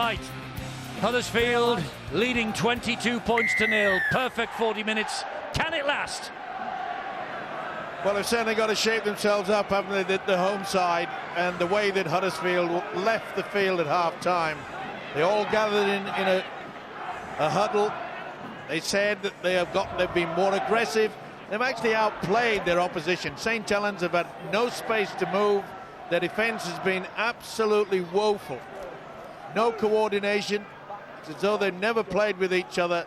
Right, Huddersfield leading 22 points to nil. Perfect 40 minutes. Can it last? Well, they've certainly got to shape themselves up, haven't they, the home side, and the way that Huddersfield left the field at half-time. They all gathered in a huddle. They said that they've been more aggressive. They've actually outplayed their opposition. St. Helens have had no space to move. Their defence has been absolutely woeful. No coordination. It's as though they've never played with each other.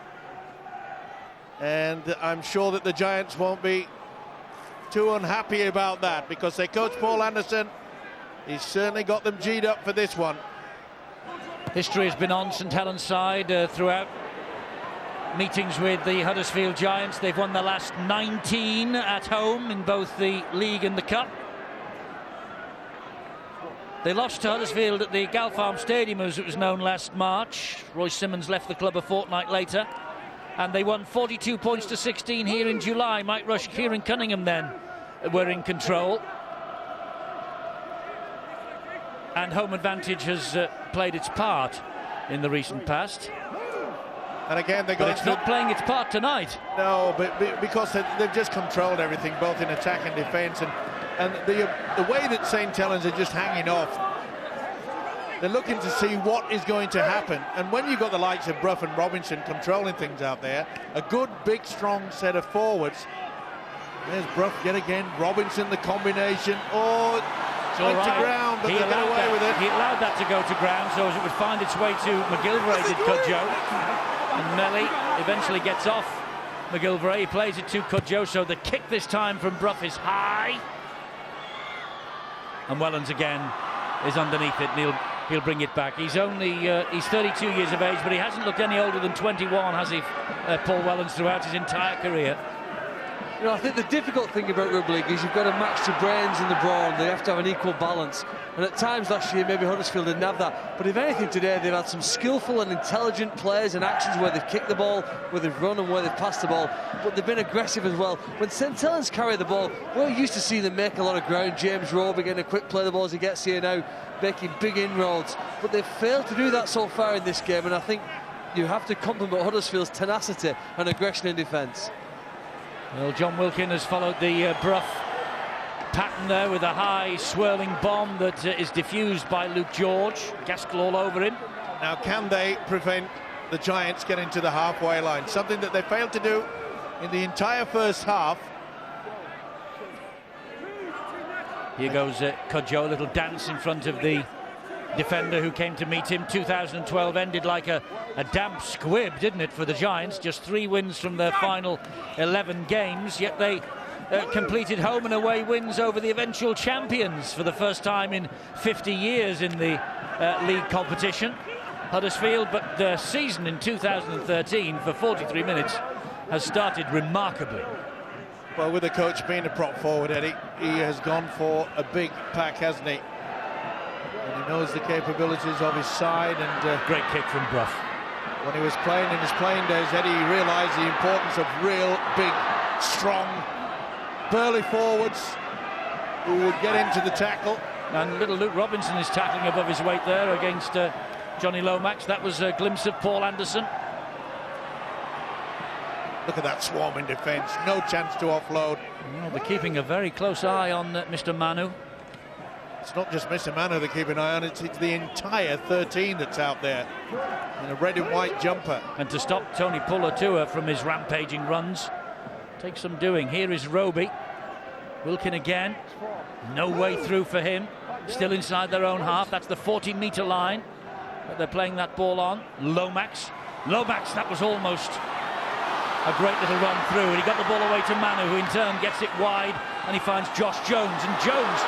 And I'm sure that the Giants won't be too unhappy about that, because their coach Paul Anderson, he's certainly got them G'd up for this one. History has been on St. Helens' side throughout meetings with the Huddersfield Giants. They've won the last 19 at home in both the league and the cup. They lost to Huddersfield at the Gal Farm Stadium, as it was known, last March. Royce Simmons left the club a fortnight later. And they won 42 points to 16 here in July. Mike Rush, Kieran Cunningham then were in control. And home advantage has played its part in the recent past. And again, but it's not playing its part tonight. No, but because they've just controlled everything, both in attack and defence. And the way that St. Helens are just hanging off, they're looking to see what is going to happen. And when you've got the likes of Brough and Robinson controlling things out there, a good, big, strong set of forwards. There's Brough yet again, Robinson, the combination. Oh, it's went to ground, but they got away with it. He allowed that to go to ground so as it would find its way to McGilvray, did Cudjoe. And Melly eventually gets off McGilvray. He plays it to Cudjoe, so the kick this time from Brough is high. And Wellens again is underneath it, and he'll bring it back. He's 32 years of age, but he hasn't looked any older than 21, has he, Paul Wellens, throughout his entire career. You know, I think the difficult thing about rugby league is you've got to match the brains and the brawn. They have to have an equal balance. And at times last year, maybe Huddersfield didn't have that. But if anything, today they've had some skillful and intelligent plays and actions where they've kicked the ball, where they've run and where they've passed the ball. But they've been aggressive as well. When St. Helens carry the ball, we're used to seeing them make a lot of ground. James Roby getting a quick play the ball as he gets here now, making big inroads. But they've failed to do that so far in this game. And I think you have to compliment Huddersfield's tenacity and aggression in defence. Well, John Wilkin has followed the Brough pattern there with a high swirling bomb that is diffused by Luke George. Gaskell all over him. Now, can they prevent the Giants getting to the halfway line? Something that they failed to do in the entire first half. Here goes Cudjoe, a little dance in front of the defender who came to meet him. 2012 ended like a damp squib, didn't it, for the Giants? Just 3 wins from their final 11 games, yet they completed home and away wins over the eventual champions for the first time in 50 years in the league competition, Huddersfield. But the season in 2013 for 43 minutes has started remarkably. Well, with the coach being a prop forward, Eddie, he has gone for a big pack, hasn't he? And he knows the capabilities of his side. And great kick from Brough. When he was playing in his playing days, Eddie, he realised the importance of real, big, strong, burly forwards who would get into the tackle. And little Luke Robinson is tackling above his weight there against Johnny Lomax. That was a glimpse of Paul Anderson. Look at that swarm in defence. No chance to offload. Well, they're keeping a very close eye on Mr. Manu. It's not just Mr. Manu they're keeping an eye on, it's the entire 13 that's out there in a red and white jumper. And to stop Tony Pulatua from his rampaging runs takes some doing. Here is Roby. Wilkin again. No way through for him. Still inside their own half. That's the 40-metre line that they're playing that ball on. Lomax, that was almost a great little run through. And he got the ball away to Manu, who in turn gets it wide, and he finds Josh Jones. And Jones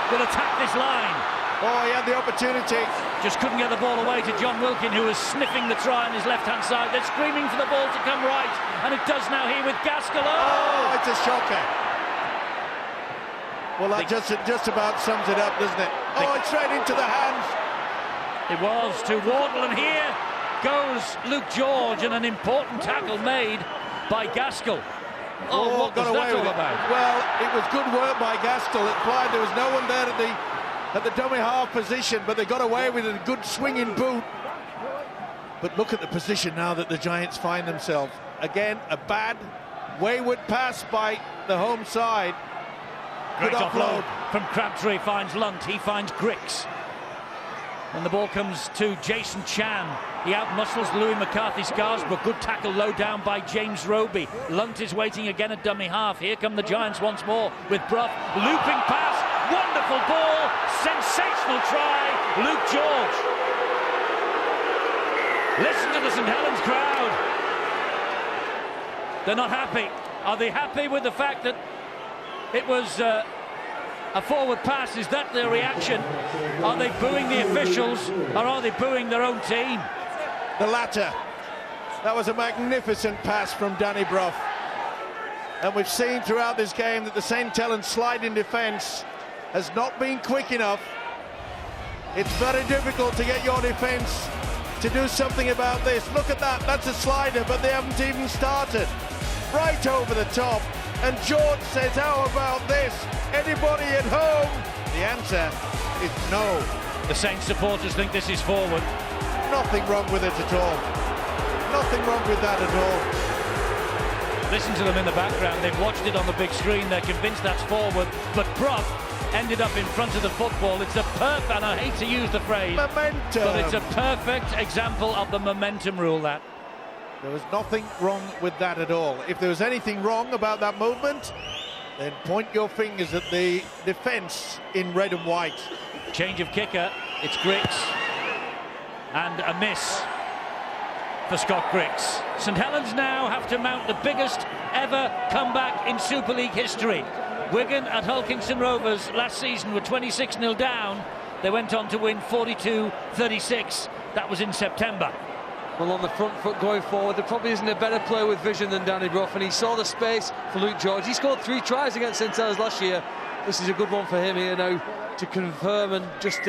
will attack this line. Oh, he had the opportunity. Just couldn't get the ball away to John Wilkin, who was sniffing the try on his left-hand side. They're screaming for the ball to come right, and it does now here with Gaskell. Oh, it's a shocker. Well, that just about sums it up, doesn't it? Oh, it's straight into the hands. It was to Wardle, and here goes Luke George, and an important tackle made by Gaskell. Oh, what was that all about? Well, it was good work by Gaskell. It applied. There was no one there at the dummy half position, but they got away with a good swinging boot. But look at the position now that the Giants find themselves. Again, a bad, wayward pass by the home side. Great offload from Crabtree, finds Lunt, he finds Grix. And the ball comes to Jason Chan. He outmuscles Louis McCarthy-Scarsbrook. Good tackle low down by James Roby. Lunt is waiting again at dummy half. Here come the Giants once more with Brough. Looping pass, wonderful ball, sensational try, Luke George. Listen to the St Helens crowd. They're not happy. Are they happy with the fact that it was a forward pass? Is that their reaction? Are they booing the officials, or are they booing their own team? The latter. That was a magnificent pass from Danny Brough. And we've seen throughout this game that the St Helens sliding defence has not been quick enough. It's very difficult to get your defence to do something about this. Look at that, that's a slider, but they haven't even started. Right over the top. And George says, how about this? Anybody at home? The answer is no. The Saints supporters think this is forward. Nothing wrong with it at all. Nothing wrong with that at all. Listen to them in the background. They've watched it on the big screen. They're convinced that's forward. But Brough ended up in front of the football. It's a perfect, and I hate to use the phrase, momentum. But it's a perfect example of the momentum rule, that. There was nothing wrong with that at all. If there was anything wrong about that movement, then point your fingers at the defence in red and white. Change of kicker. It's Grix. And a miss for Scott Grix. St Helens now have to mount the biggest ever comeback in Super League history. Wigan at Hull Kingston Rovers last season were 26-0 down. They went on to win 42-36. That was in September. Well, on the front foot going forward, there probably isn't a better player with vision than Danny Brough, and he saw the space for Luke George. He scored 3 tries against St Helens last year. This is a good one for him here now to confirm and just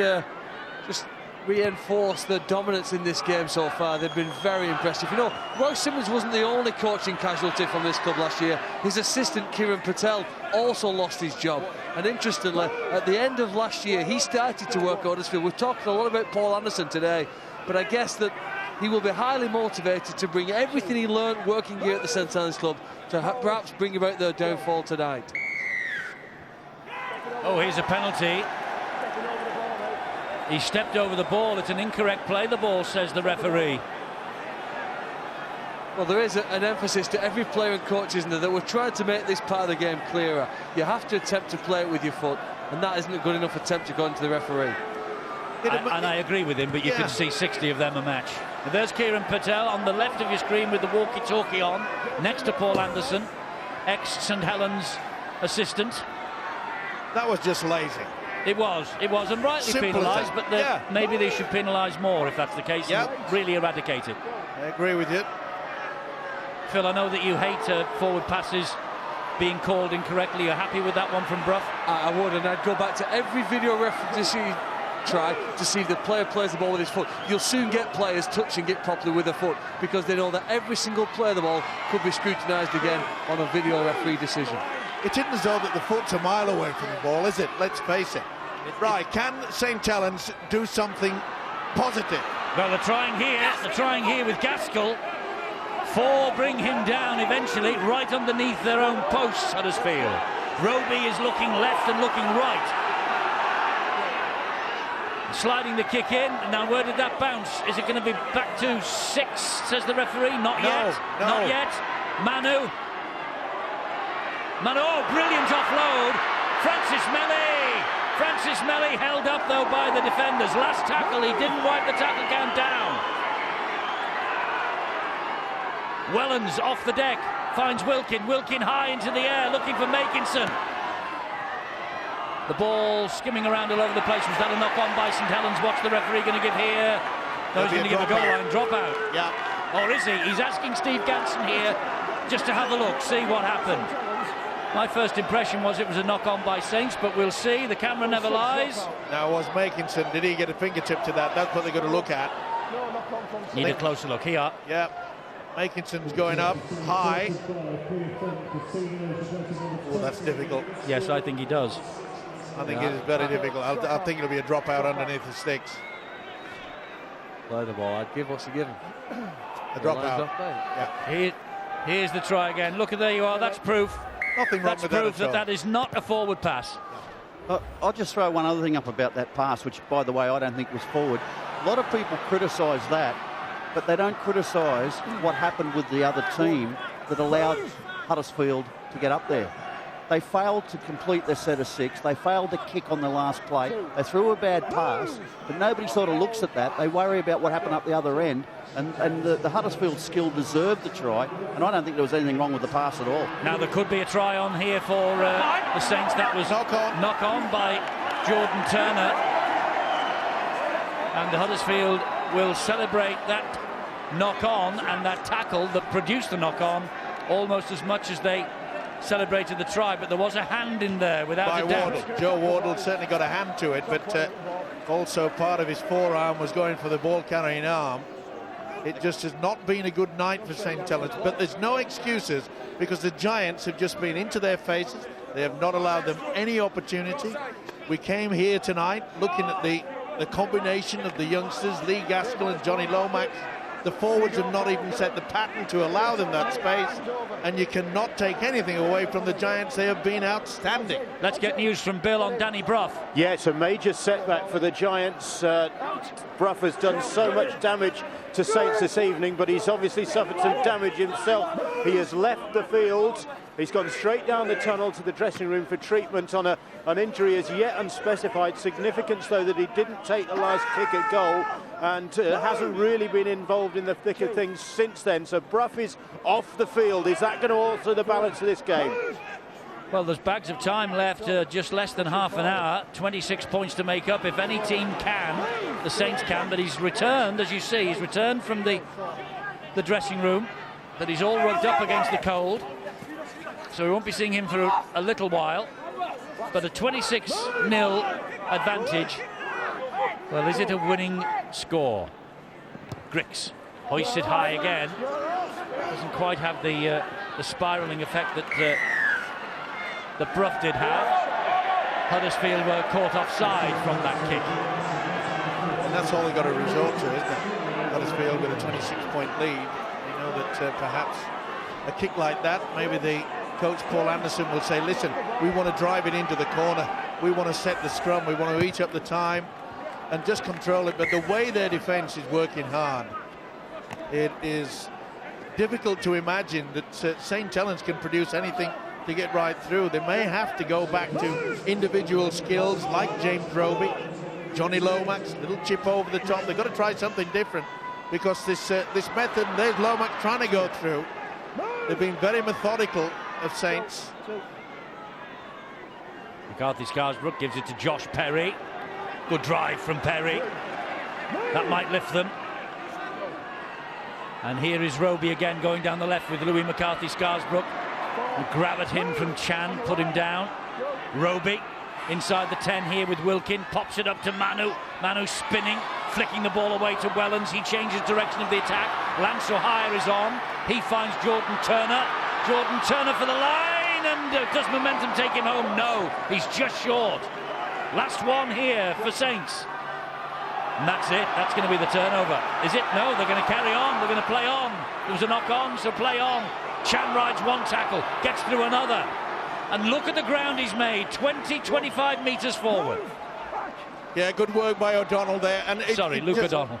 reinforce the dominance in this game so far. They've been very impressive. You know, Roy Simmons wasn't the only coaching casualty from this club last year. His assistant Kieran Patel also lost his job, and interestingly, at the end of last year he started to work at Huddersfield. We've talked a lot about Paul Anderson today, but I guess that he will be highly motivated to bring everything he learned working here at the St Helens club to perhaps bring about their downfall tonight. Oh, here's a penalty. He stepped over the ball. It's an incorrect play, the ball, says the referee. Well, there is an emphasis to every player and coach, isn't there, that we're trying to make this part of the game clearer. You have to attempt to play it with your foot, and that isn't a good enough attempt to go into the referee. And I agree with him, but you can see 60 of them a match. And there's Kieran Patel on the left of your screen with the walkie-talkie on, next to Paul Anderson, ex-St Helens assistant. That was just lazy. It was, and rightly penalised, but maybe they should penalise more if that's the case, and really eradicate it. I agree with you. Phil, I know that you hate forward passes being called incorrectly. You're happy with that one from Brough? I would, and I'd go back to every video referee to see if the player plays the ball with his foot. You'll soon get players touching it properly with their foot, because they know that every single play of the ball could be scrutinised again on a video referee decision. It isn't as though that the foot's a mile away from the ball, is it? Let's face it. Right, can St Helens do something positive? Well, they're trying here with Gaskell. 4 bring him down eventually, right underneath their own posts, Huddersfield. Roby is looking left and looking right. Sliding the kick in. Now, where did that bounce? Is it going to be back to 6, says the referee? Not yet. Not yet. Manu, oh, brilliant offload. Francis Melly held up, though, by the defenders. Last tackle, he didn't wipe the tackle count down. Wellens off the deck, finds Wilkin high into the air, looking for Makinson. The ball skimming around all over the place. Was that a knock-on by St Helens? What's the referee going to give here? No, he's going to give a goal line dropout. Yeah. Or is he? He's asking Steve Ganson here just to have a look, see what happened. My first impression was it was a knock-on by Saints, but we'll see. The camera never lies. Now, was Makinson, did he get a fingertip to that? That's what they're going to look at. Need a closer look here. Yeah. Makinson's going up high. Oh, that's difficult. Yes, I think he does. I think it is very difficult. I think it'll be a dropout underneath the sticks. Play the ball. I'd give what's he given. A drop out. Yeah. Here's the try again. Look, there you are. That's proof. Nothing wrong with that. That's proof that is not a forward pass. I'll just throw one other thing up about that pass, which, by the way, I don't think was forward. A lot of people criticise that, but they don't criticise what happened with the other team that allowed Huddersfield to get up there. They failed to complete their set of 6. They failed to kick on the last play. They threw a bad pass, but nobody sort of looks at that. They worry about what happened up the other end, and the Huddersfield skill deserved the try, and I don't think there was anything wrong with the pass at all. Now, there could be a try on here for the Saints. That was knock on by Jordan Turner. And the Huddersfield will celebrate that knock on and that tackle that produced the knock on almost as much as they celebrated the try, but there was a hand in there without a doubt. Wardle. Joe Wardle certainly got a hand to it, but also part of his forearm was going for the ball carrying arm. It just has not been a good night for St. Helens, but there's no excuses because the Giants have just been into their faces. They have not allowed them any opportunity. We came here tonight looking at the combination of the youngsters, Lee Gaskell and Johnny Lomax. The forwards have not even set the pattern to allow them that space, and you cannot take anything away from the Giants. They have been outstanding. Let's get news from Bill on Danny Brough. Yeah, it's a major setback for the Giants. Brough has done so much damage to Saints this evening, but he's obviously suffered some damage himself. He has left the field. He's gone straight down the tunnel to the dressing room for treatment on an injury as yet unspecified. Significance, though, that he didn't take the last kick at goal and hasn't really been involved in the thick of things since then. So Brough is off the field. Is that going to alter the balance of this game? Well, there's bags of time left, just less than half an hour. 26 points to make up if any team can. The Saints can, but he's returned, as you see. He's returned from the dressing room, that he's all rugged up against the cold. So we won't be seeing him for a little while. But a 26-0 advantage. Well, is it a winning score? Grix hoisted high again. Doesn't quite have the spiralling effect that Brough did have. Huddersfield were caught offside from that kick. And that's all they've got to resort to, isn't it? Huddersfield with a 26-point lead. You know that perhaps a kick like that, maybe the coach Paul Anderson will say, listen, we want to drive it into the corner. We want to set the scrum. We want to eat up the time and just control it. But the way their defence is working hard, it is difficult to imagine that St. Helens can produce anything to get right through. They may have to go back to individual skills like James Roby, Johnny Lomax, little chip over the top. They've got to try something different because this method, there's Lomax trying to go through. They've been very methodical of Saints. McCarthy Scarsbrook gives it to Josh Perry. Good drive from Perry. That might lift them. And here is Roby again going down the left with Louis McCarthy Scarsbrook. And grab at him from Chan, put him down. Roby inside the 10 here with Wilkin, pops it up to Manu. Manu spinning, flicking the ball away to Wellens. He changes direction of the attack. Lance O'Hire is on. He finds Jordan Turner. Jordan Turner for the line, and does momentum take him home? No, he's just short. Last one here for Saints. And that's it. That's going to be the turnover. Is it? No, they're going to carry on. They're going to play on. There was a knock on, so play on. Chan rides one tackle, gets through another. And look at the ground he's made, 25 metres forward. Yeah, good work by O'Donnell there. And Luke O'Donnell.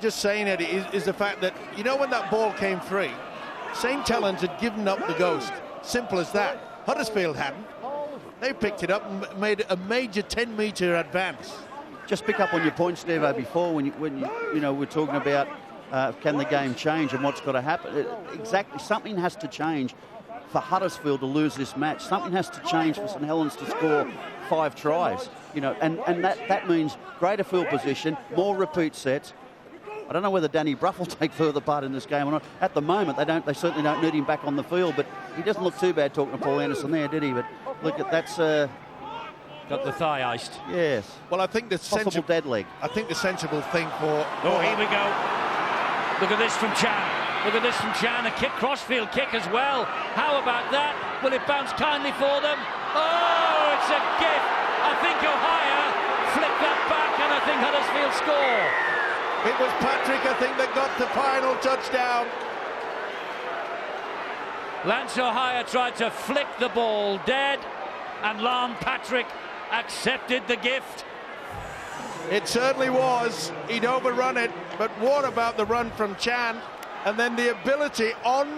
Just saying, Eddie, is the fact that, you know, when that ball came free, St. Helens had given up the ghost. Simple as that. Huddersfield hadn't. They picked it up and made a major 10-metre advance. Just pick up on your point, Steve, before when you we're talking about can the game change and what's got to happen. Exactly, something has to change for Huddersfield to lose this match. Something has to change for St. Helens to score 5 tries. And that means greater field position, more repeat sets. I don't know whether Danny Brough will take further part in this game or not. At the moment, they certainly don't need him back on the field, but he doesn't look too bad talking to Paul Anderson there, did he? But look, that's got the thigh iced. Yes. Well, I think the possible dead leg. I think the sensible thing for. Oh, here we go. Look at this from Chan. Look at this from Chan. A kick, crossfield kick as well. How about that? Will it bounce kindly for them? Oh, it's a gift. I think O'Hire flicked that back, and I think Huddersfield score. It was Patrick, I think, that got the final touchdown. Lance O'Hire tried to flick the ball dead, and Lon Patrick accepted the gift. It certainly was. He'd overrun it, but what about the run from Chan? And then the ability on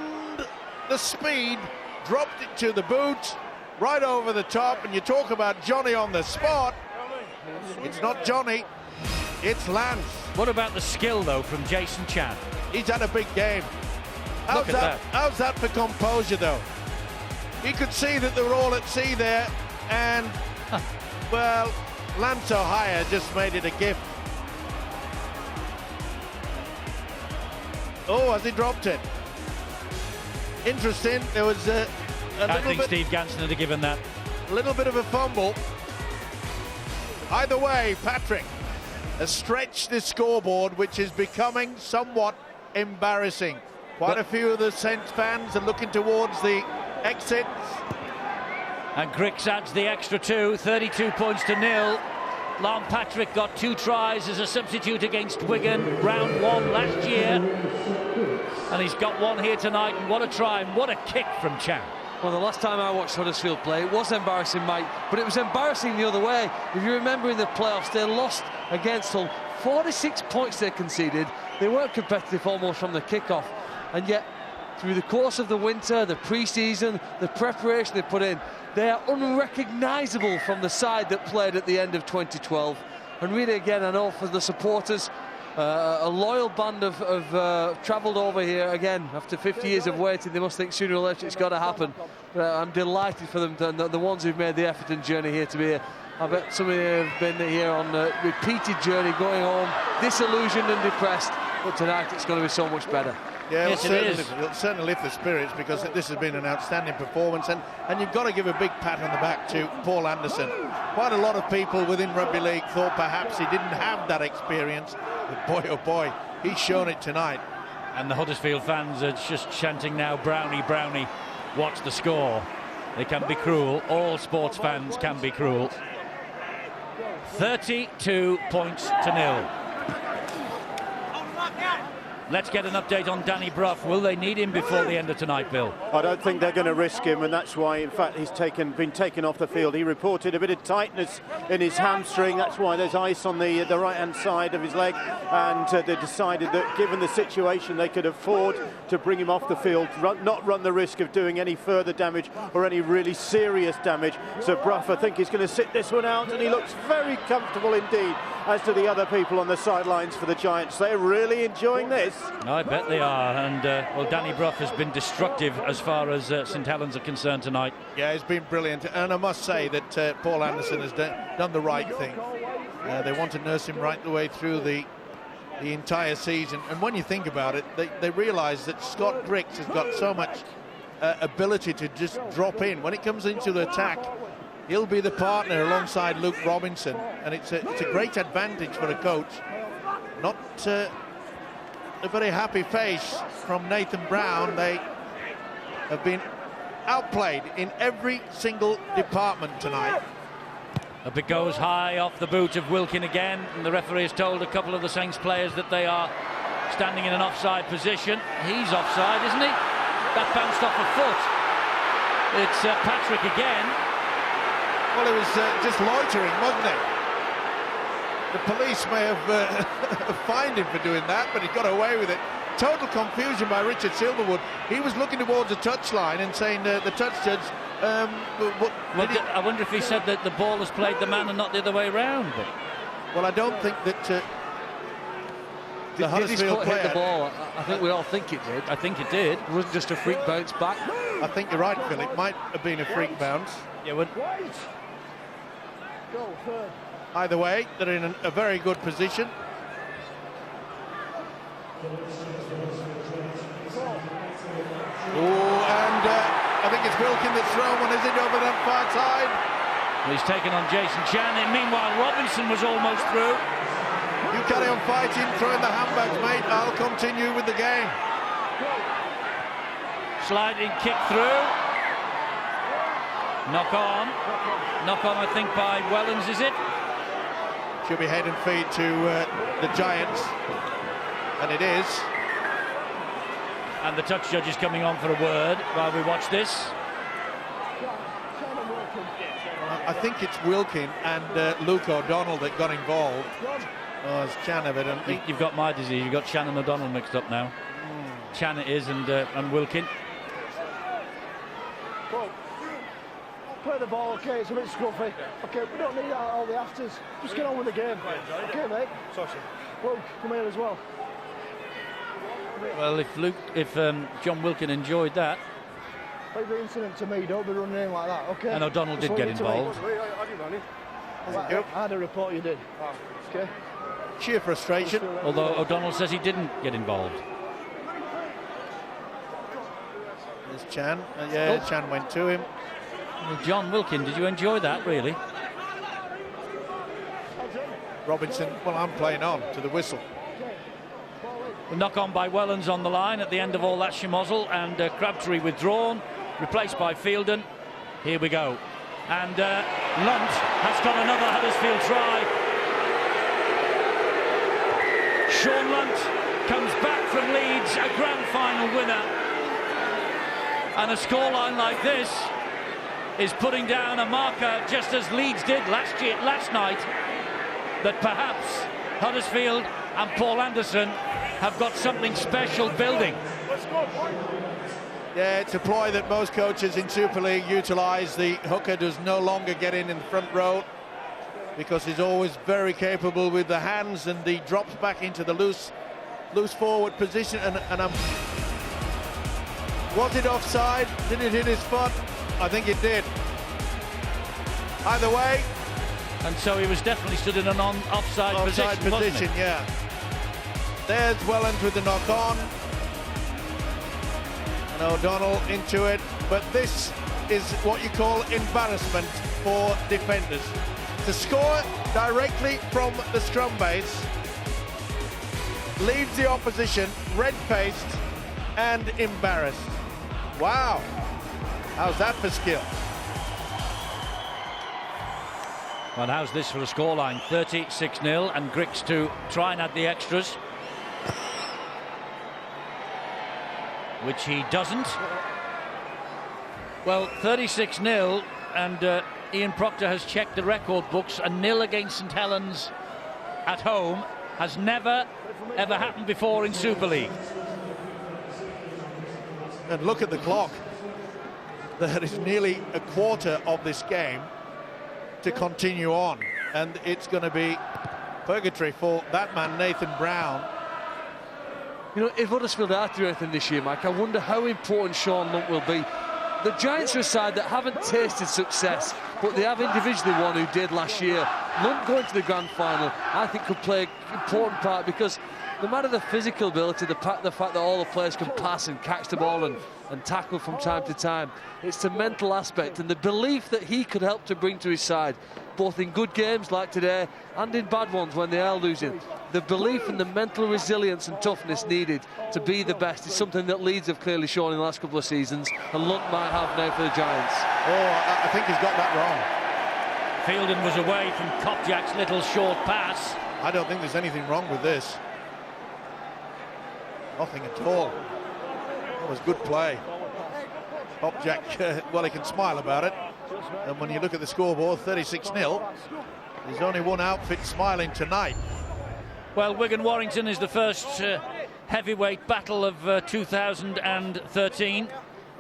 the speed, dropped it to the boot, right over the top, and you talk about Johnny on the spot. It's not Johnny, it's Lance. What about the skill, though, from Jason Chan? He's had a big game. Look at that. How's that for composure, though? He could see that they were all at sea there, and, well, Lance O'Hire just made it a gift. Oh, has he dropped it? Interesting. There was a I think Steve Ganson would have given that. little bit of a fumble. Either way, Patrick has stretched the scoreboard, which is becoming somewhat embarrassing. Quite a few of the Saints fans are looking towards the exits. And Griggs adds the extra 2, 32 points to 0. Lon Patrick got 2 tries as a substitute against Wigan, round 1 last year. And he's got 1 here tonight, and what a try and what a kick from Chan. Well, the last time I watched Huddersfield play, it was embarrassing, Mike, but it was embarrassing the other way. If you remember in the playoffs, they lost against Hull. 46 points they conceded. They weren't competitive almost from the kickoff. And yet, through the course of the winter, the pre-season, the preparation they put in, they are unrecognisable from the side that played at the end of 2012. And really, again, I know for the supporters, a loyal band of travelled over here again after 50 years of waiting. They must think sooner or later it's got to happen. I'm delighted for them, the ones who've made the effort and journey here to be here. I bet some of you have been here on a repeated journey, going home disillusioned and depressed. But tonight it's going to be so much better. Yeah, yes, it'll certainly lift the spirits, because this has been an outstanding performance, and you've got to give a big pat on the back to Paul Anderson. Quite a lot of people within rugby league thought perhaps he didn't have that experience, but boy oh boy, he's shown it tonight. And the Huddersfield fans are just chanting now, Brownie, Brownie, watch the score. They can be cruel, all sports fans can be cruel. 32 points to 0. Let's get an update on Danny Brough. Will they need him before the end of tonight, Bill? I don't think they're going to risk him, and that's why, in fact, he's been taken off the field. He reported a bit of tightness in his hamstring. That's why there's ice on the right-hand side of his leg, and they decided that, given the situation, they could afford to bring him off the field, not run the risk of doing any further damage or any really serious damage. So Brough, I think, is going to sit this one out, and he looks very comfortable indeed, as do the other people on the sidelines for the Giants. They're really enjoying this. I bet they are, and well, Danny Brough has been destructive as far as St Helens are concerned tonight. Yeah, he's been brilliant, and I must say that Paul Anderson has done the right thing. They want to nurse him right the way through the entire season, and when you think about it, they realise that Scott Griggs has got so much ability to just drop in. When it comes into the attack, he'll be the partner alongside Luke Robinson, and it's a great advantage for a coach. Not a very happy face from Nathan Brown. They have been outplayed in every single department tonight. Up it goes high off the boot of Wilkin again, and the referee has told a couple of the Saints players that they are standing in an offside position. He's offside, isn't he? That bounced off a foot. It's Patrick again. Well, it was just loitering, wasn't it? The police may have fined him for doing that, but he got away with it. Total confusion by Richard Silverwood. He was looking towards the touchline and saying the touch judge... I wonder if he said that the ball has played the man and not the other way around. But. Well, I don't think that... Did his foot hit the ball? I think we all think it did. I think it did. It wasn't just a freak bounce back. I think you're right, Phil. It might have been a freak bounce. Yeah, well, either way, they're in a very good position. Oh, and I think it's Wilkin that's thrown one, is it, over that far side? Well, he's taken on Jason Chan, and meanwhile Robinson was almost through. You carry on fighting, throwing the handbags, mate. I'll continue with the game. Sliding kick through. Knock on, I think, by Wellens, is it? Should be head and feet to the Giants, and it is. And the touch judge is coming on for a word while we watch this. I think it's Wilkin and Luke O'Donnell that got involved. Oh, it's Chan evidently. You've got my disease. You've got Chan and O'Donnell mixed up now. Chan it is, and Wilkin. Play the ball, okay, it's a bit scruffy. Okay, we don't need all the afters. Just get on with the game. Okay, mate. Luke, come here as well. Well, if John Wilkin enjoyed that. Leave the incident to me, don't be running in like that, okay? And O'Donnell did get involved. I had a report you did. Okay. Sheer frustration. Although O'Donnell says he didn't get involved. There's Chan. Yeah, Chan went to him. Well, John Wilkin, did you enjoy that, really? Robinson, well, I'm playing on to the whistle. The knock on by Wellens on the line at the end of all that schmozzle, and Crabtree withdrawn, replaced by Fielden. Here we go. And Lunt has got another Huddersfield try. Sean Lunt comes back from Leeds, a grand final winner. And a scoreline like this is putting down a marker, just as Leeds did last night, that perhaps Huddersfield and Paul Anderson have got something special building. Yeah, it's a ploy that most coaches in Super League utilise. The hooker does no longer get in the front row because he's always very capable with the hands, and he drops back into the loose forward position. And was it offside? Did it hit his foot? I think it did. Either way. And so he was definitely stood in an offside position, wasn't he? Yeah. There's Wellens with the knock on. And O'Donnell into it. But this is what you call embarrassment for defenders. To score directly from the scrum base leaves the opposition red-faced and embarrassed. Wow. How's that for skill? Well, how's this for a scoreline? 36-0, and Griggs to try and add the extras, which he doesn't. Well, 36-0, and Ian Proctor has checked the record books. A nil against St Helens at home has never, ever happened before in Super League. And look at the clock. There is nearly a quarter of this game to continue on, and it's going to be purgatory for that man, Nathan Brown. You know, if Huddersfield are to do anything this year, Mike, I wonder how important Sean Lunt will be. The Giants are a side that haven't tasted success, but they have individually one who did last year. Lunt going to the grand final, I think, could play an important part, because no matter the physical ability, the fact that all the players can pass and catch the ball and tackle from time to time, it's the mental aspect and the belief that he could help to bring to his side, both in good games like today and in bad ones when they are losing. The belief and the mental resilience and toughness needed to be the best is something that Leeds have clearly shown in the last couple of seasons, and Lunt might have now for the Giants. Oh, I think he's got that wrong. Fielden was away from Kopjak's little short pass. I don't think there's anything wrong with this. Nothing at all. That was good play. Kopjak, well, he can smile about it. And when you look at the scoreboard, 36-0, there's only one outfit smiling tonight. Well, Wigan-Warrington is the first heavyweight battle of 2013.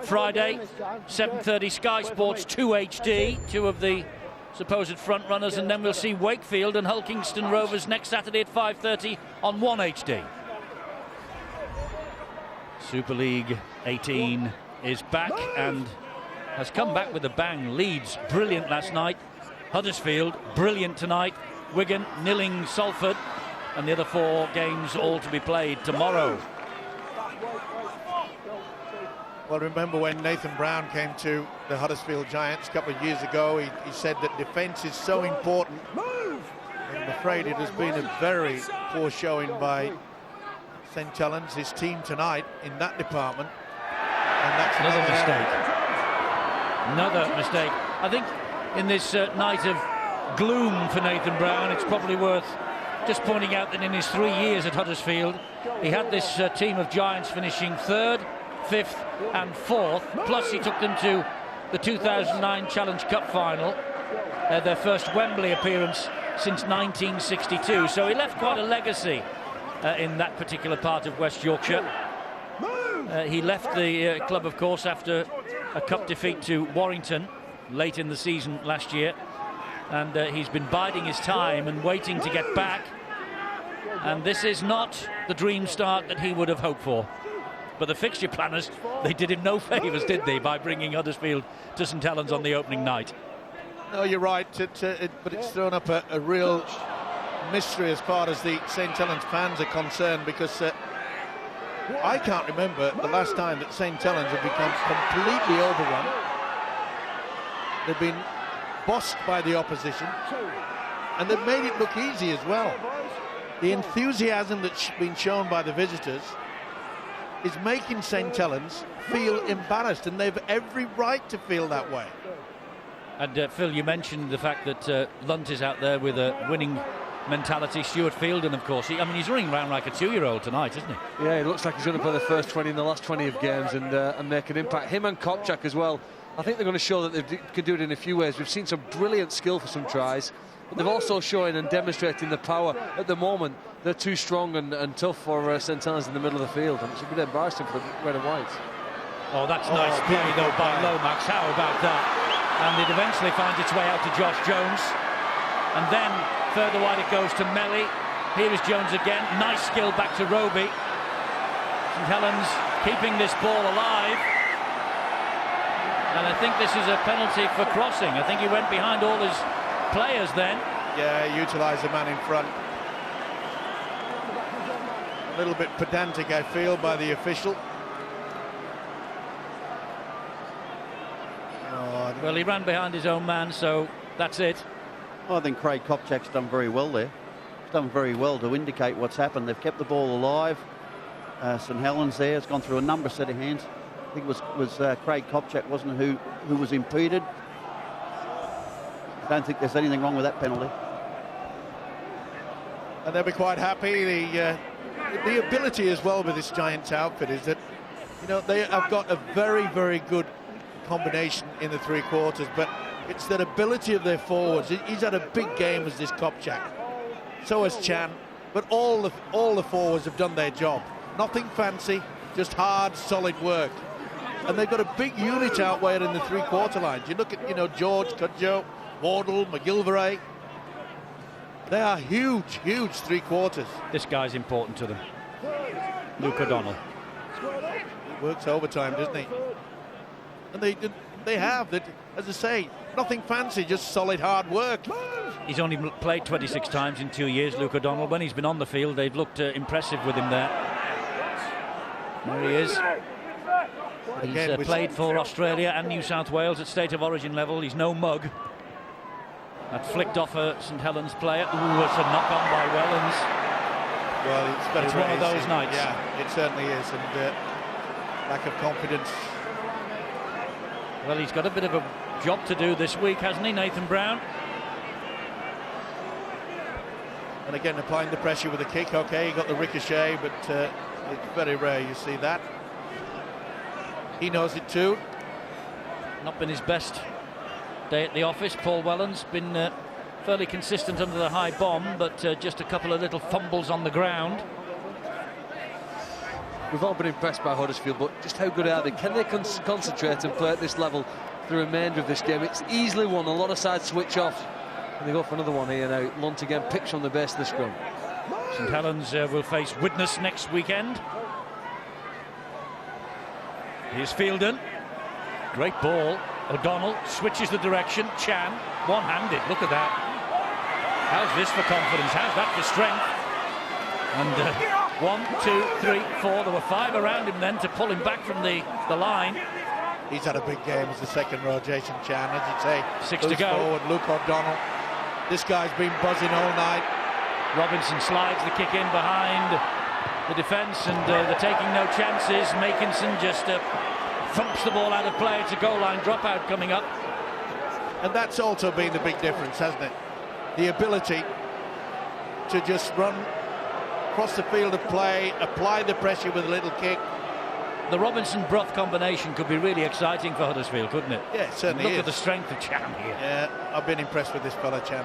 Friday, 7:30, Sky Sports 2 HD, two of the supposed front runners, and then we'll see Wakefield and Hull Kingston Rovers next Saturday at 5:30 on 1 HD. Super League 18 is back and has come back with a bang. Leeds, brilliant last night. Huddersfield, brilliant tonight. Wigan, nilling Salford. And the other 4 games all to be played tomorrow. Well, remember when Nathan Brown came to the Huddersfield Giants a couple of years ago, he said that defence is so important. I'm afraid it has been a very poor showing by St Helens, his team tonight, in that department. And that's another mistake. Another mistake. I think in this night of gloom for Nathan Brown. It's probably worth just pointing out that in his 3 years at Huddersfield, he had this team of Giants finishing 3rd, 5th and 4th, plus he took them to the 2009 Challenge Cup final, their first Wembley appearance since 1962. So he left quite a legacy in that particular part of West Yorkshire. He left the club, of course, after a cup defeat to Warrington late in the season last year, and he's been biding his time and waiting to get back, and this is not the dream start that he would have hoped for. But the fixture planners, they did him no favours, did they, by bringing Huddersfield to St Helens on the opening night? No, you're right, but it's thrown up a real mystery as far as the St Helens fans are concerned, because I can't remember the last time that St Helens have become completely overrun. They've been bossed by the opposition, and they've made it look easy as well. The enthusiasm that's been shown by the visitors is making St Helens feel embarrassed, and they've every right to feel that way. And Phil, you mentioned the fact that Lunt is out there with a winning mentality. Stuart Fielden, of course, he's running around like a 2-year-old tonight, isn't he? Yeah, it looks like he's going to play the first 20 in the last 20 of games and make an impact. Him and Kopchak as well. I think they're going to show that they could do it in a few ways. We've seen some brilliant skill for some tries, but they've also shown and demonstrating the power. At the moment, they're too strong and tough for St Helens in the middle of the field, and it's a bit embarrassing for the red and whites. Oh, that's nice play though by Lomax. How about that? And it eventually finds its way out to Josh Jones, and then further wide it goes to Melly. Here is Jones again. Nice skill back to Roby. St Helens keeping this ball alive. And I think this is a penalty for crossing. I think he went behind all his players then. Yeah, utilised the man in front. A little bit pedantic, I feel, by the official. Well, he ran behind his own man, so that's it. Well, I think Craig Kopchak's done very well there. He's done very well to indicate what's happened. They've kept the ball alive. St Helens there has gone through a number set of hands. I think it was Craig Kopchak, wasn't it, who was impeded. I don't think there's anything wrong with that penalty. And they'll be quite happy. The ability as well with this Giants outfit is that, they have got a very, very good combination in the 3 quarters, but it's that ability of their forwards. He's had a big game as this Kopchak. So has Chan, but all the forwards have done their job. Nothing fancy, just hard, solid work. And they've got a big unit out there in the 3-quarter lines. You look at, George, Cudjoe, Wardle, McGilvray. They are huge, huge 3 quarters. This guy's important to them. Luke O'Donnell. He works overtime, doesn't he? And they have that, as I say, nothing fancy, just solid hard work. He's only played 26 times in 2 years, Luke O'Donnell. When he's been on the field, they've looked impressive with him there. There he is. He's played for Australia and New South Wales at state of origin level. He's no mug. That flicked off a St Helens player. Ooh, it's a knock-on by Wellens. Well, it's one of those nights. Yeah, it certainly is. And lack of confidence. Well, he's got a bit of a job to do this week, hasn't he, Nathan Brown? And again, applying the pressure with a kick. Okay, he got the ricochet, but it's very rare you see that. He knows it too. Not been his best day at the office. Paul Wellens been fairly consistent under the high bomb, but just a couple of little fumbles on the ground. We've all been impressed by Huddersfield, but just how good are they? Can they concentrate and play at this level the remainder of this game? It's easily won. A lot of sides switch off, and they go for another one here now. Lunt again picks from the base of the scrum. St Helens will face Widnes next weekend. Here's Fielden. Great ball. O'Donnell switches the direction. Chan, one-handed. Look at that. How's this for confidence? How's that for strength? And 1, 2, 3, 4. There were 5 around him then to pull him back from the line. He's had a big game as the second row, Jason Chan, as you say. 6 to go. Forward, Luke O'Donnell. This guy's been buzzing all night. Robinson slides the kick in behind the defence, and they're taking no chances. Makinson just thumps the ball out of play. It's a goal line dropout coming up. And that's also been the big difference, hasn't it? the ability to just run across the field of play, apply the pressure with a little kick. The Robinson-Brough combination could be really exciting for Huddersfield, couldn't it? Yeah, it certainly Look is. at the strength of Chan here. Yeah, I've been impressed with this fella, Chan.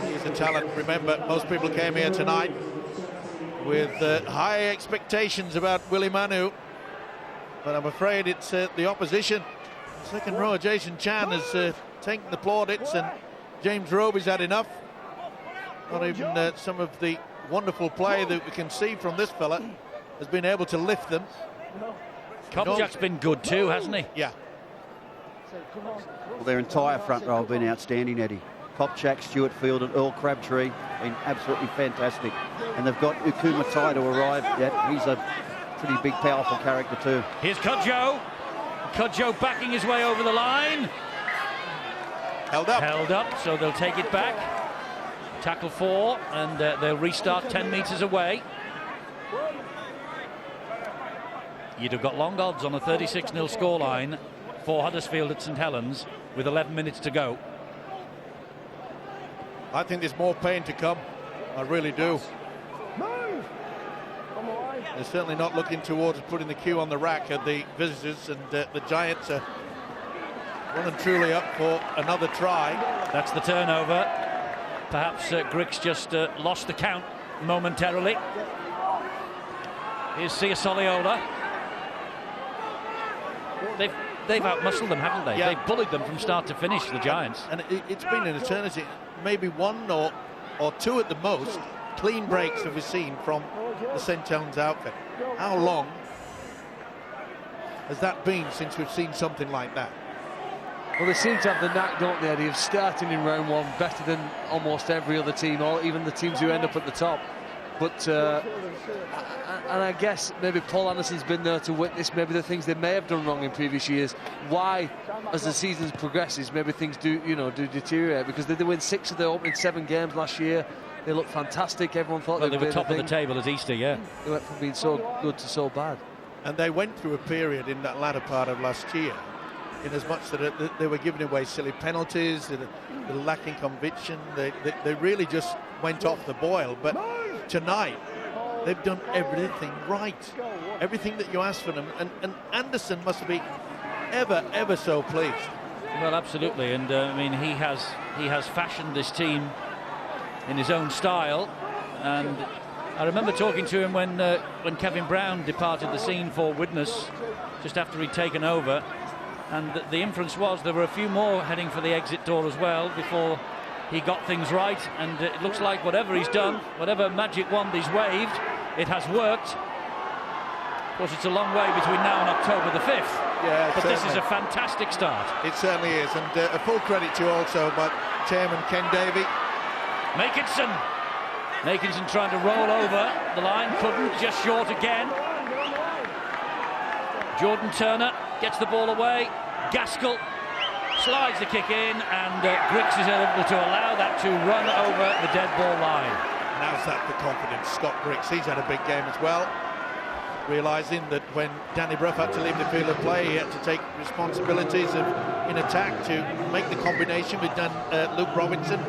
He's a talent. Remember, most people came here tonight with high expectations about Willie Manu, but I'm afraid it's the opposition. Second row, Jason Chan has taken the plaudits, and James Roby's had enough. Not even some of the wonderful play that we can see from this fella has been able to lift them. Kopchak's been good too, hasn't he? Yeah. Well, their entire front row have been outstanding, Eddie. Kopchak, Stuart Field and Earl Crabtree been absolutely fantastic. And they've got Ukumatai to arrive. Yeah, he's a pretty big, powerful character too. Here's Kodjo. Kodjo backing his way over the line. Held up. Held up, so they'll take it back. Tackle 4, and they'll restart 10 metres away. You'd have got long odds on a 36-0 scoreline for Huddersfield at St Helens with 11 minutes to go. I think there's more pain to come. I really do. They're certainly not looking towards putting the cue on the rack at the visitors, and the Giants are well and truly up for another try. That's the turnover. Perhaps Griggs just lost the count momentarily. Here's Sia Soliola. They've outmuscled them, haven't they? Yeah. They've bullied them from start to finish, the Giants. And it's been an eternity. Maybe one or two at the most clean breaks have we seen from the St Helens outfit. How long has that been since we've seen something like that? Well, they seem to have the knack, don't they, Eddie, of starting in round one better than almost every other team, or even the teams who end up at the top. But and I guess maybe Paul Anderson's been there to witness maybe the things they may have done wrong in previous years. Why, as the season progresses, maybe things do deteriorate, because they did win 6 of their opening 7 games last year. They looked fantastic. Everyone thought they were top of the table at Easter, yeah. They went from being so good to so bad. And they went through a period in that latter part of last year, in as much that they were giving away silly penalties, they were lacking conviction. They really just went off the boil. But tonight, they've done everything right. Everything that you asked for them. And Anderson must be ever so pleased. Well, absolutely. And I mean, he has fashioned this team in his own style. And I remember talking to him when Kevin Brown departed the scene for Widnes just after he'd taken over. And the inference was there were a few more heading for the exit door as well before he got things right. And it looks like whatever he's done, whatever magic wand he's waved, it has worked. Of course, it's a long way between now and October the 5th. Yeah, but this is a fantastic start. It certainly is. And a full credit to also by Chairman Ken Davey. Makinson trying to roll over the line, couldn't, just short again. Jordan Turner gets the ball away. Gaskell slides the kick in, and Griggs is able to allow that to run over the dead ball line. Now's that for confidence. Scott Griggs, he's had a big game as well. Realising that when Danny Brough had to leave the field of play, he had to take responsibilities in attack to make the combination with Luke Robinson.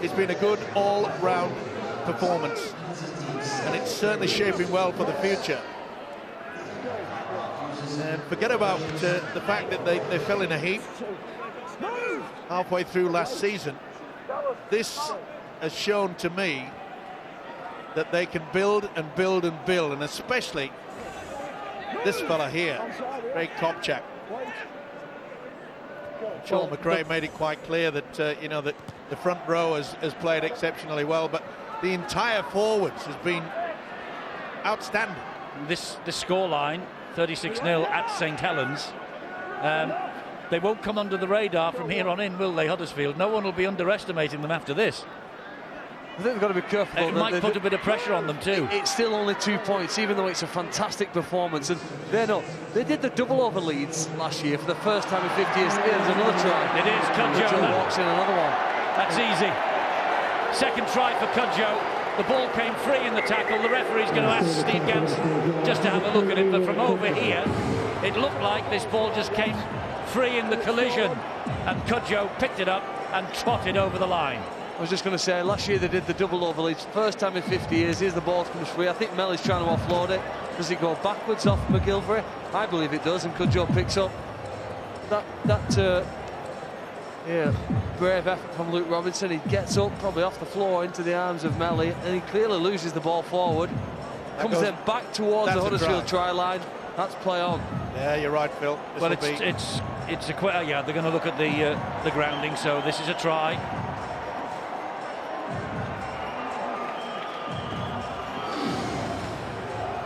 It's been a good all-round performance, and it's certainly shaping well for the future. And forget about the fact that they fell in a heap halfway through last season. This has shown to me that they can build and build and build, and especially this fella here, Craig Kopchak. Sean McRae made it quite clear that that the front row has played exceptionally well, but the entire forwards has been outstanding. This scoreline, 36-0 at St Helens, they won't come under the radar from here on in, will they, Huddersfield? No one will be underestimating them after this. I think they've got to be careful. It might put a bit of pressure on them too. It's still only 2 points, even though it's a fantastic performance. And they did the double over Leeds last year for the first time in 50 years. There's another try. It is Kodjo. Walks in another one. That's easy. Second try for Kodjo. The ball came free in the tackle. The referee's going to ask Steve Ganson just to have a look at it. But from over here, it looked like this ball just came free in the collision and Cudjoe picked it up and trotted over the line. I was just going to say, last year they did the double overlead. First time in 50 years, here's the ball comes free. I think Melly's trying to offload it. Does it go backwards off McGilvery? I believe it does, and Cudjoe picks up that brave effort from Luke Robinson. He gets up, probably off the floor, into the arms of Melly, and he clearly loses the ball forward. Comes then back towards the Huddersfield try line. That's play on. Yeah, you're right, Phil. Well, it's a yeah. They're going to look at the grounding, so this is a try.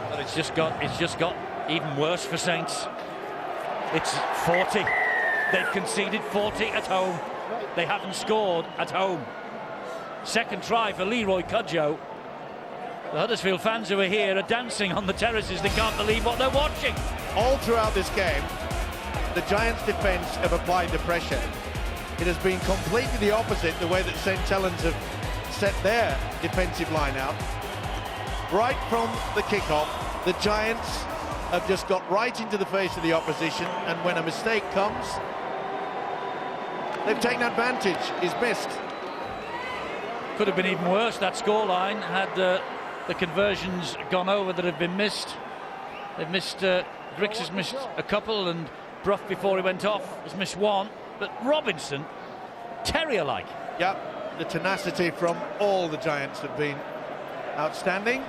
But it's just got even worse for Saints. It's 40. They've conceded 40 at home. They haven't scored at home. Second try for Leroy Cudjoe. The Huddersfield fans who are here are dancing on the terraces. They can't believe what they're watching. All throughout this game, the Giants' defence have applied the pressure. It has been completely the opposite, the way that St Helens have set their defensive line out. Right from the kickoff, the Giants have just got right into the face of the opposition, and when a mistake comes, they've taken advantage. He's missed. Could have been even worse, that scoreline, had the conversions gone over that have been missed. They've missed, Griggs has missed a couple, and Brough, before he went off, has missed one. But Robinson, terrier-like. Yep, the tenacity from all the Giants have been outstanding.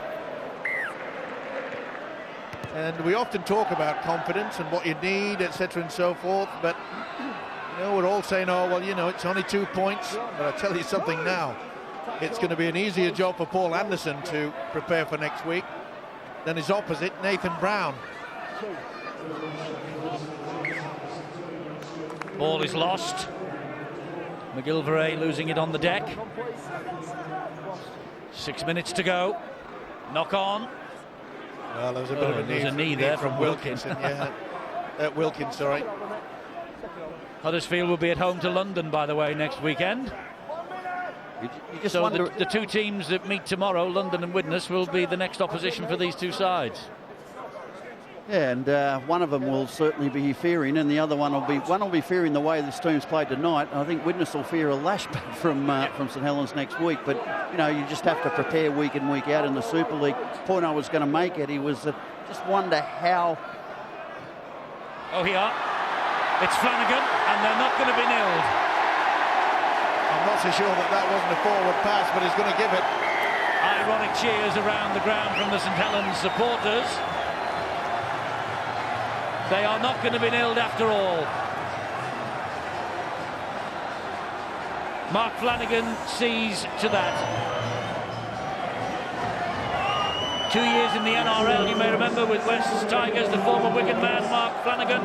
And we often talk about confidence and what you need, etc. and so forth, but you know, we're all saying, oh, well, you know, it's only 2 points. But I'll tell you something now. It's going to be an easier job for Paul Anderson to prepare for next week than his opposite, Nathan Brown. Ball is lost. McGilvery losing it on the deck. 6 minutes to go. Knock on. Well, there was a bit of a knee there from Wilkinson. Yeah, Wilkins, sorry. Huddersfield will be at home to London, by the way, next weekend. You just so wonder... the two teams that meet tomorrow, London and Widnes, will be the next opposition for these two sides. Yeah, and one of them will certainly be fearing, and the other one will be fearing the way this team's played tonight. I think Widnes will fear a lashback from St Helens next week. But you know, you just have to prepare week in, week out in the Super League. Point I was going to make, Eddie, was just wonder how. Oh, here it's Flanagan, and they're not going to be nilled. I'm not so sure that wasn't a forward pass, but he's going to give it. Ironic cheers around the ground from the St Helens supporters. They are not going to be nilled after all. Mark Flanagan sees to that. 2 years in the NRL, you may remember, with West Tigers, the former Wigan man, Mark Flanagan.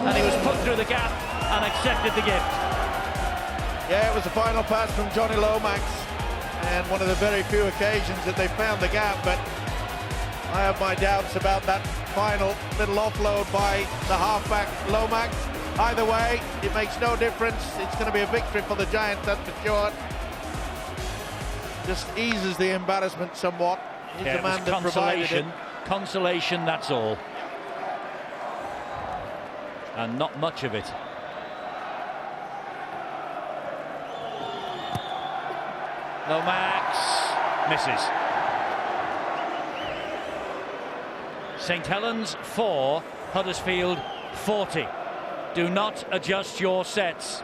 And he was put through the gap and accepted the gift. Yeah, it was the final pass from Johnny Lomax, and one of the very few occasions that they found the gap, but I have my doubts about that final little offload by the halfback Lomax. Either way, it makes no difference. It's going to be a victory for the Giants, that's for sure. Just eases the embarrassment somewhat. He's the man that provided it. Consolation, that's all. And not much of it. Lomax misses. St Helens 4, Huddersfield 40. Do not adjust your sets.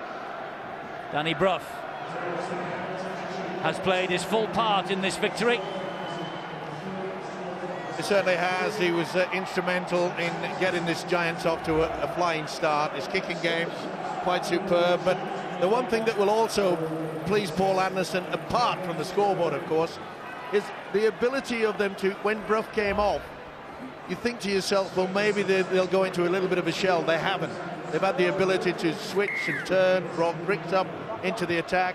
Danny Brough has played his full part in this victory. He certainly has. He was instrumental in getting this Giants off to a flying start. His kicking game quite superb, but the one thing that will also please Paul Anderson, apart from the scoreboard of course, is the ability of them to, when Brough came off, you think to yourself, well, maybe they'll go into a little bit of a shell. They haven't. They've had the ability to switch and turn, brought Griggs up into the attack.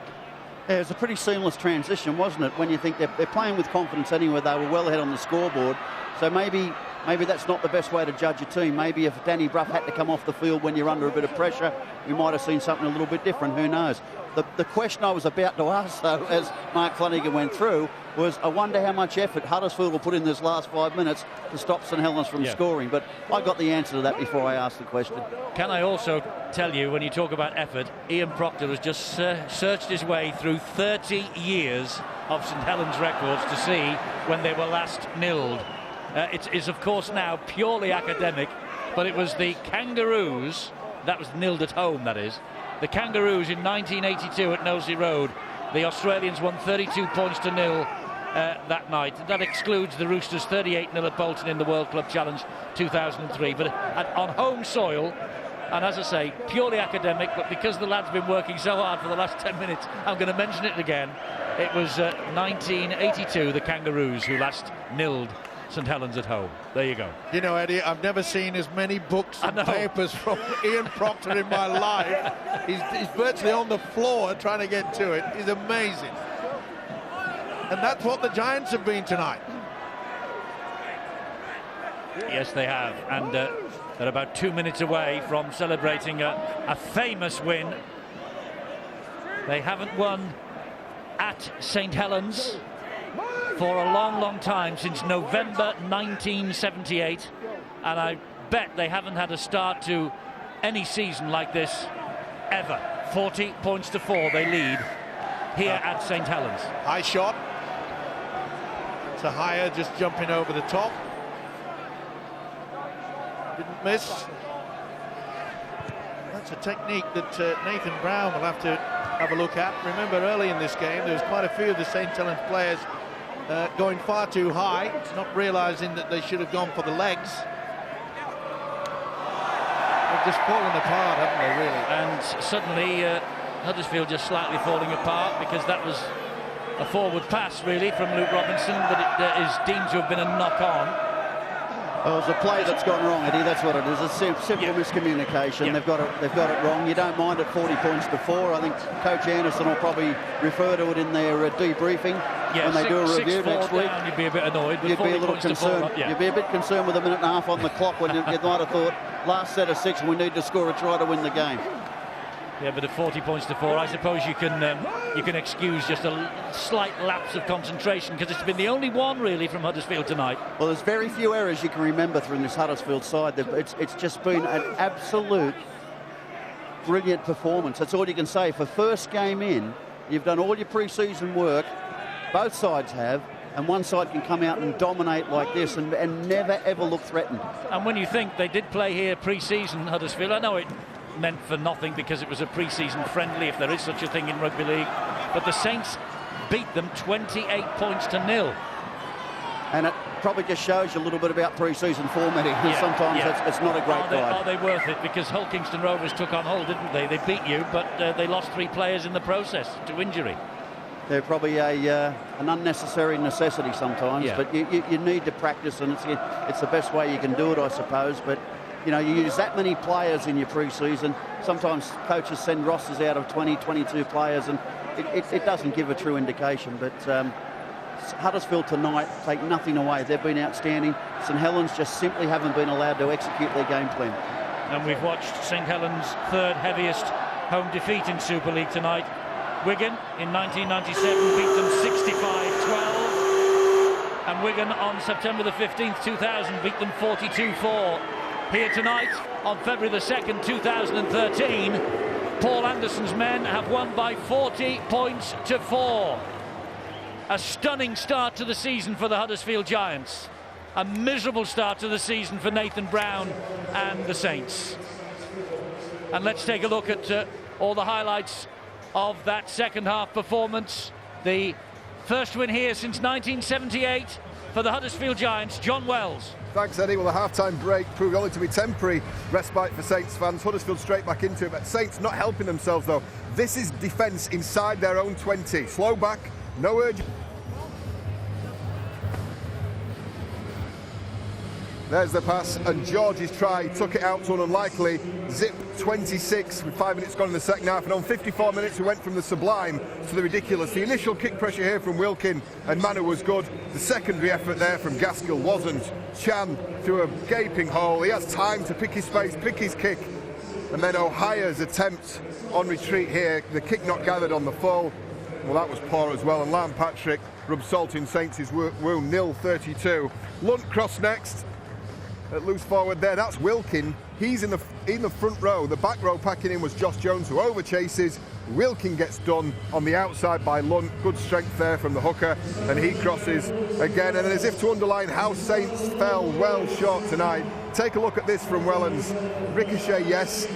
Yeah, it was a pretty seamless transition, wasn't it? When you think they're playing with confidence anyway, they were well ahead on the scoreboard. So maybe that's not the best way to judge a team. Maybe if Danny Brough had to come off the field when you're under a bit of pressure, we might have seen something a little bit different. Who knows? The question I was about to ask, though, as Mark Flanagan went through, was I wonder how much effort Huddersfield will put in this last 5 minutes to stop St Helens from scoring. But I got the answer to that before I asked the question. Can I also tell you, when you talk about effort, Ian Proctor has just searched his way through 30 years of St Helens records to see when they were last nilled. It is, of course, now purely academic, but it was the Kangaroos, that was nilled at home, that is. The Kangaroos in 1982 at Knowsley Road. The Australians won 32 points to nil that night. That excludes the Roosters 38-0 at Bolton in the World Club Challenge 2003. But on home soil, and as I say, purely academic, but because the lad's been working so hard for the last 10 minutes, I'm going to mention it again. It was 1982, the Kangaroos, who last nilled St Helens at home. There you go. You know, Eddie, I've never seen as many books and papers from Ian Proctor in my life. He's virtually on the floor trying to get to it. He's amazing. And that's what the Giants have been tonight. Yes, they have. And they're about 2 minutes away from celebrating a famous win. They haven't won at St Helens for a long, long time, since November 1978, and I bet they haven't had a start to any season like this ever. 40 points to 4 they lead here at St Helens. High shot. Tahir just jumping over the top. Didn't miss. That's a technique that Nathan Brown will have to have a look at. Remember, early in this game, there was quite a few of the St Helens players going far too high, not realising that they should have gone for the legs. They've just fallen apart, haven't they, really? And suddenly Huddersfield just slightly falling apart, because that was a forward pass, really, from Luke Robinson, but it is deemed to have been a knock-on. Oh, it's a play that's gone wrong, Eddie. That's what it is. It's simple miscommunication. They've got it wrong. You don't mind at 40 points to 4. I think Coach Anderson will probably refer to it in their debriefing when they do a review next week. You'd be a bit annoyed. You'd be a little concerned. You'd be a bit concerned with a minute and a half on the clock when you might have thought, last set of 6, we need to score a try to win the game. Yeah, but at 40 points to 4, I suppose you can excuse just a slight lapse of concentration, because it's been the only one really from Huddersfield tonight. Well, there's very few errors you can remember from this Huddersfield side. It's just been an absolute brilliant performance. That's all you can say. For first game in, you've done all your pre-season work. Both sides have. And one side can come out and dominate like this and never, ever look threatened. And when you think they did play here pre-season, Huddersfield, I know it meant for nothing because it was a pre-season friendly, if there is such a thing in rugby league, but the Saints beat them 28 points to 0. And it probably just shows you a little bit about pre-season formatting. Sometimes it's not a great guide. Are they worth it? Because Hull Kingston Rovers took on Hull, didn't they? They beat you, but they lost 3 players in the process to injury. They're probably an unnecessary necessity sometimes, but you need to practice, and it's the best way you can do it, I suppose. But you know, you use that many players in your pre-season. Sometimes coaches send rosters out of 20, 22 players, and it doesn't give a true indication. But Huddersfield tonight take nothing away. They've been outstanding. St Helens just simply haven't been allowed to execute their game plan. And we've watched St Helens' 3rd heaviest home defeat in Super League tonight. Wigan in 1997 beat them 65-12. And Wigan on September the 15th, 2000 beat them 42-4. Here tonight, on February the 2nd, 2013, Paul Anderson's men have won by 40 points to 4. A stunning start to the season for the Huddersfield Giants. A miserable start to the season for Nathan Brown and the Saints. And let's take a look at all the highlights of that second half performance. The first win here since 1978 for the Huddersfield Giants. John Wells. Thanks, Eddie. Well, the half-time break proved only to be temporary respite for Saints fans. Huddersfield straight back into it, but Saints not helping themselves, though. This is defence inside their own 20. Slow back, no urgency. There's the pass, and George's try took it out to an unlikely zip 26 with 5 minutes gone in the second half, and on 54 minutes we went from the sublime to the ridiculous. The initial kick pressure here from Wilkin and Manu was good. The secondary effort there from Gaskell wasn't. Chan through a gaping hole. He has time to pick his space, pick his kick. And then O'Hare's attempt on retreat here, the kick not gathered on the full. Well, that was poor as well. And Lam Patrick rubbed salt in Saints' wound, 0-32. Lunt cross next. At loose forward there, that's Wilkin. He's in the front row. The back row packing in was Josh Jones, who over chases. Wilkin gets done on the outside by Lunt. Good strength there from the hooker, and he crosses again. And as if to underline how Saints fell well short tonight, take a look at this from Wellens. Ricochet, yes.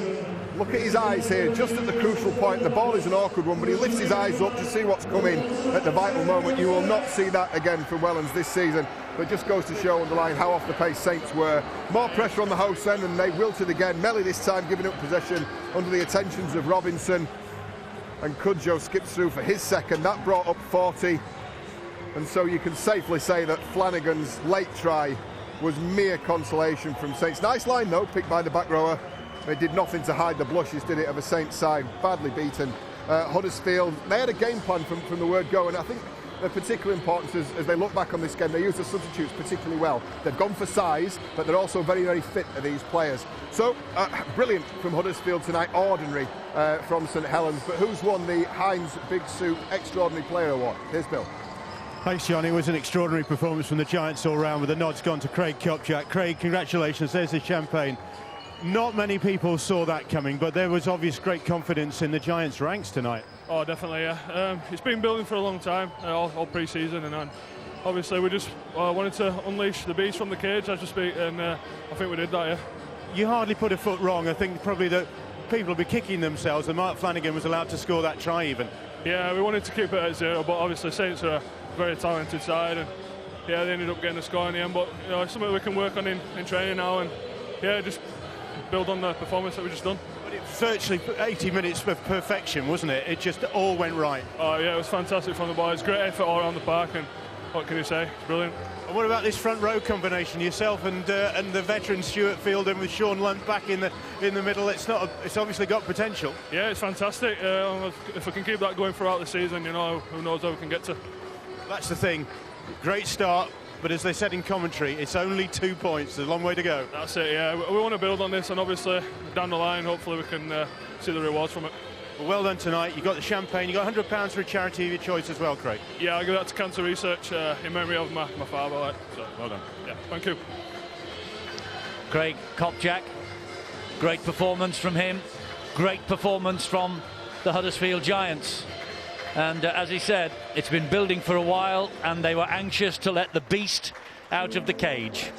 Look at his eyes here, just at the crucial point. The ball is an awkward one, but he lifts his eyes up to see what's coming at the vital moment. You will not see that again from Wellens this season. But it just goes to show, underline, how off the pace Saints were. More pressure on the hosts then, and they wilted again. Melly this time giving up possession under the attentions of Robinson. And Cudjoe skips through for his second. That brought up 40. And so you can safely say that Flanagan's late try was mere consolation from Saints. Nice line though, picked by the back rower. They did nothing to hide the blushes, did it, of a Saints side. Badly beaten. Huddersfield, they had a game plan from the word go, and I think of particular importance as they look back on this game. They use the substitutes particularly well. They've gone for size, but they're also very, very fit, are these players. So, brilliant from Huddersfield tonight, ordinary from St Helens. But who's won the Heinz Big Soup Extraordinary Player Award? Here's Bill. Thanks, John. It was an extraordinary performance from the Giants all round, with the nod's gone to Craig Kopczak. Craig, congratulations. There's the champagne. Not many people saw that coming, but there was obvious great confidence in the Giants' ranks tonight. Oh, definitely, yeah. It's been building for a long time, all pre-season, and obviously we just wanted to unleash the beast from the cage, as to speak, and I think we did that, yeah. You hardly put a foot wrong. I think probably that people will be kicking themselves, and Mark Flanagan was allowed to score that try even. Yeah, we wanted to keep it at 0, but obviously Saints are a very talented side, and yeah, they ended up getting a score in the end, but you know, it's something we can work on in training now, and yeah, just build on the performance that we just done. But it was virtually 80 minutes of perfection, wasn't it? It just all went right. Oh yeah, it was fantastic from the boys. Great effort all around the park, and what can you say? It's brilliant. And what about this front row combination? Yourself and the veteran Stuart Fielden with Sean Lunt back in the middle. It's obviously got potential. Yeah, it's fantastic. If we can keep that going throughout the season, you know, who knows how we can get to. That's the thing. Great start. But as they said in commentary, it's only 2 points. There's a long way to go. That's it, yeah. We want to build on this, and obviously down the line, hopefully we can see the rewards from it. Well done tonight. You got the champagne. You got £100 for a charity of your choice as well, Craig. Yeah, I give that to Cancer Research in memory of my father. So well done. Yeah, thank you. Craig Kopczak, great performance from him. Great performance from the Huddersfield Giants. And as he said, it's been building for a while, and they were anxious to let the beast out of the cage.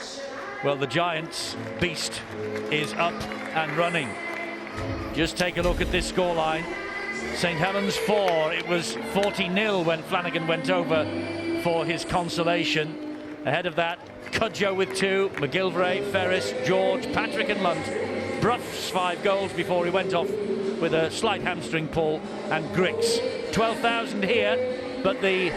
Well, the Giants' beast is up and running. Just take a look at this scoreline. St Helens 4. It was 40-0 when Flanagan went over for his consolation. Ahead of that, Cudjoe with 2, McGilvray, Ferris, George, Patrick and Lunt. Bruff's 5 goals before he went off with a slight hamstring pull, and Grix. 12,000 here, but the